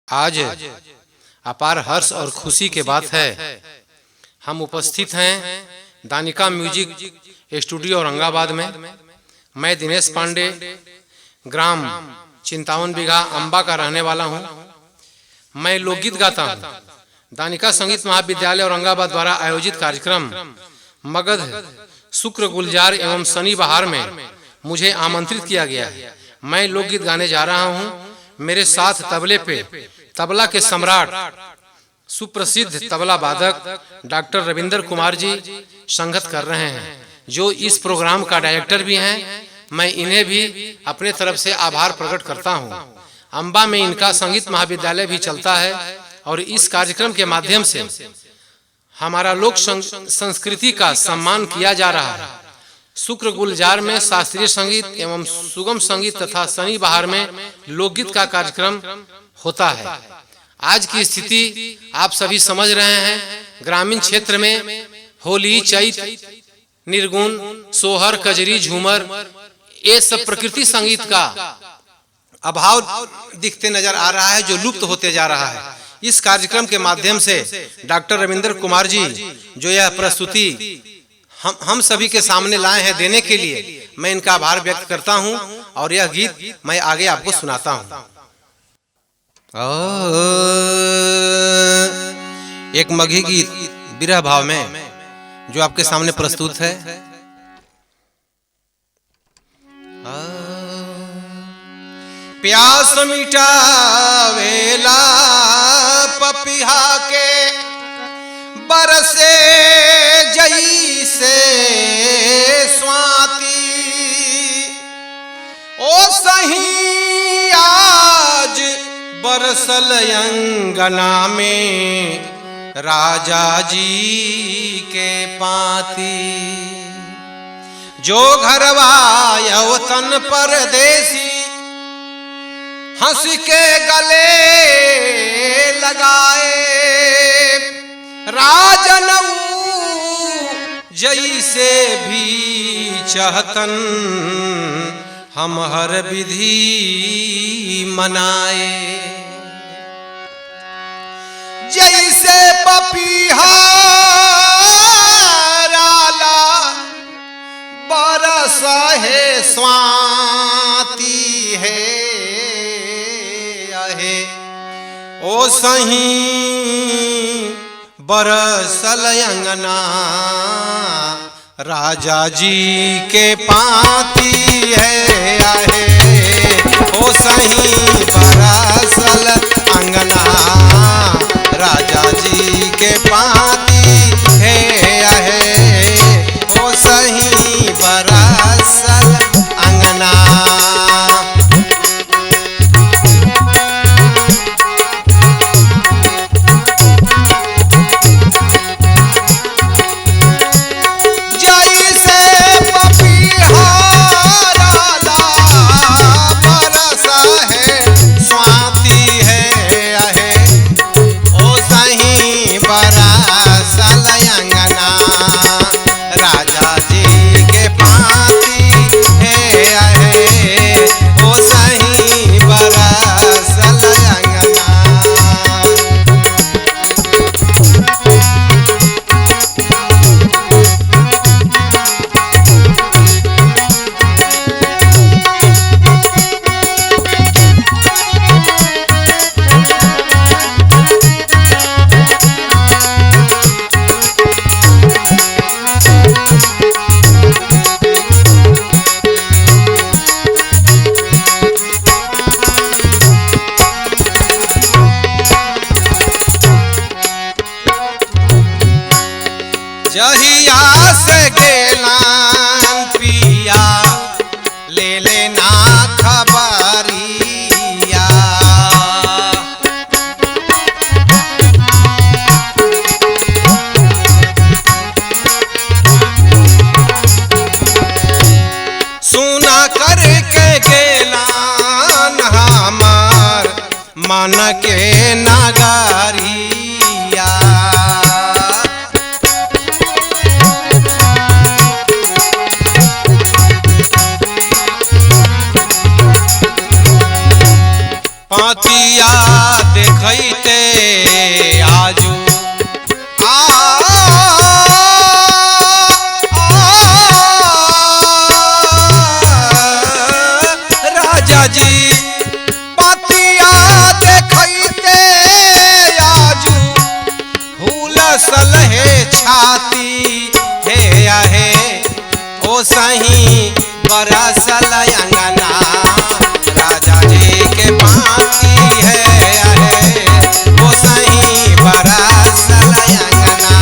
आज अपार हर्ष और खुशी के बात है, हम उपस्थित हैं दानिका म्यूजिक स्टूडियो औरंगाबाद में। मैं दिनेश पांडे ग्राम चिंतावन बीघा अंबा का रहने वाला हूं। मैं लोकगीत गाता हूं। दानिका संगीत महाविद्यालय औरंगाबाद द्वारा आयोजित कार्यक्रम मगध शुक्र गुलजार एवं शनि बहार में मुझे आमंत्रित किया गया है। मैं लोकगीत गाने जा रहा हूं। मेरे साथ तबले पे तबला के सम्राट सुप्रसिद्ध तबला वादक डॉक्टर रविंद्र कुमार जी संगत कर रहे हैं, जो इस प्रोग्राम का डायरेक्टर भी हैं। मैं इन्हें भी अपने तरफ से आभार प्रकट करता हूं। अंबा में इनका संगीत महाविद्यालय भी चलता है और इस कार्यक्रम के माध्यम से हमारा लोक संस्कृति का सम्मान किया जा रहा है। शुक्र गुलजार में शास्त्रीय संगीत एवं सुगम संगीत तथा शनि बहार में लोकगीत का कार्यक्रम होता है। आज की स्थिति आप सभी समझ रहे हैं। ग्रामीण क्षेत्र में होली, चैत, निर्गुण, सोहर, कजरी, झूमर, ये सब प्रकृति संगीत का अभाव दिखते नजर आ रहा है, जो लुप्त होते जा रहा है। इस कार्यक्रम के माध्यम से डॉक्टर रविंद्र कुमार जी जो यह प्रस्तुति हम सभी के सामने लाए हैं देने के लिए, मैं इनका आभार व्यक्त करता हूं और यह गीत मैं आगे आपको सुनाता हूं। एक मघी गीत विरह भाव में जो आपके सामने प्रस्तुत है। प्यास मिटावेला पपिहा के बरसे जैसे स्वाति, ओ सही आज बरसल अंगना में राजा जी के पाती। जो घरवा यौतन परदेसी हंस के गले लगाए, राजनऊ जैसे भी चाहतन हम हर विधि मनाए। जैसे पपीहा राला बरस है स्वाति है, ओ सही बरसल अंगना राजा जी के पाती है आहे। ओ सही बरसल अंगना राजा जी के पाती है आहे। ओ सही बरसल अंगना। जहिया से गेलान पिया ले लेना खबरिया, सुना करके गेलान हमार मन के नगरिया। पातिया देख ओ सही बरसल अंगना राजा जी के पाती है ओ सही बरसल अंगना।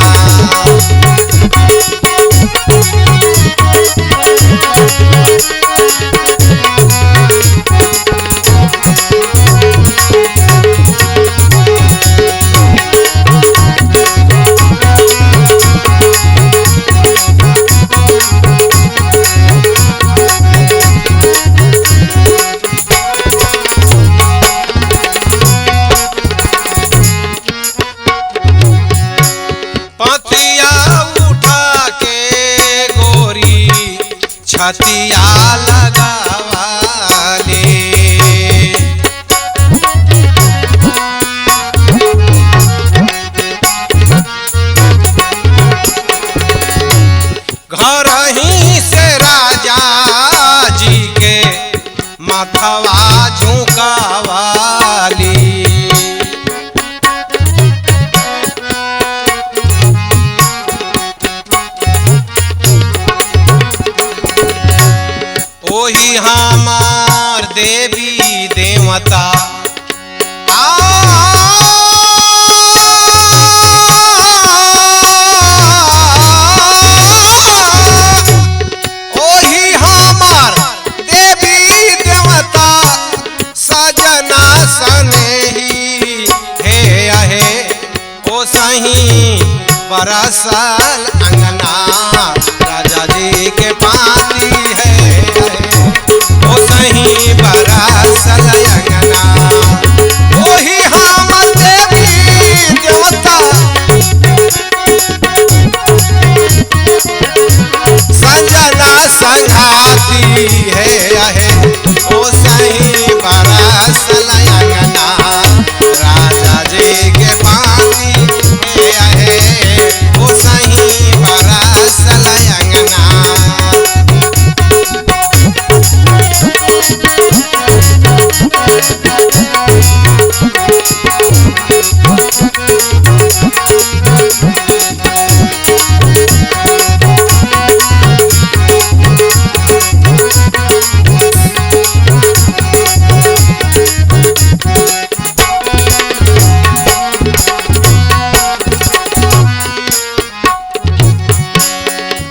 छतिया लगावाले घर ही से राजा जी के माथवा झुकावाली। ओही हमार देवी देवता ओही हमार देवी देवता सजना सनेही हे अहे ओ सही बरसल अंगना राजा जी के पाती है ओ सही बरसल अंगना। ओही हमर देवी देवता संजना संघाती है ओ सही बरसल अंगना राजा जी के पाती है ओ सही बरसल अंगना।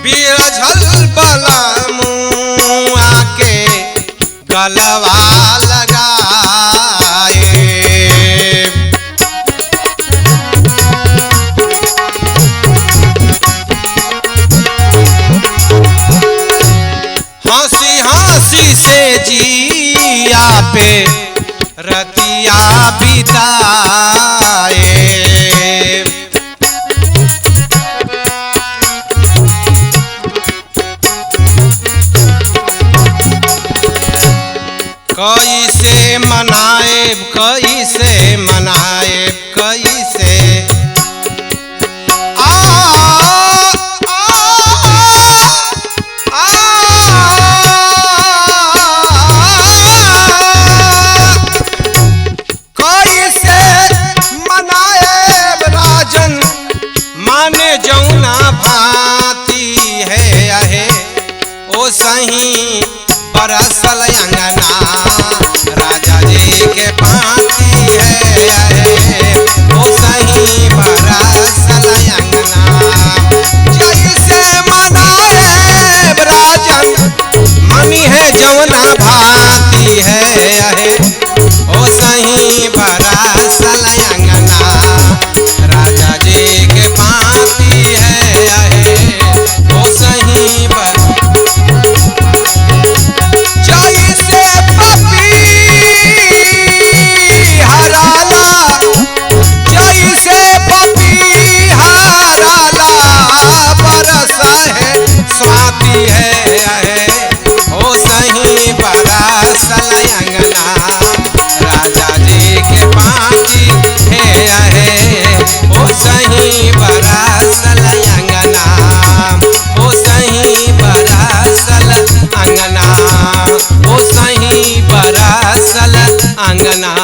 बिरझल बलमुआ के गलवा लगाए हंसी हंसी से जिया पे रतिया बिताए। कैसे मनाए कैसे मनाए कैसे कैसे मनाए राजन माने जौना भाती है अहे ओ सही बरसल अंगना राजा जी के पाती है ओ सही बरसल अंगना। जैसे मनाए राजन मनी है जौना भाती है ओ सही बरसल अंगना राजा जी के पाती है ओ सही जैसे पपी हराला जैसे पपी हराला बरस है स्वाति है ओ सही बरसल अंगना राजा जी के पाती है ओ सही बरसल अंगना ओ सही बरसल अंगना ओ सही बरसल अंगना।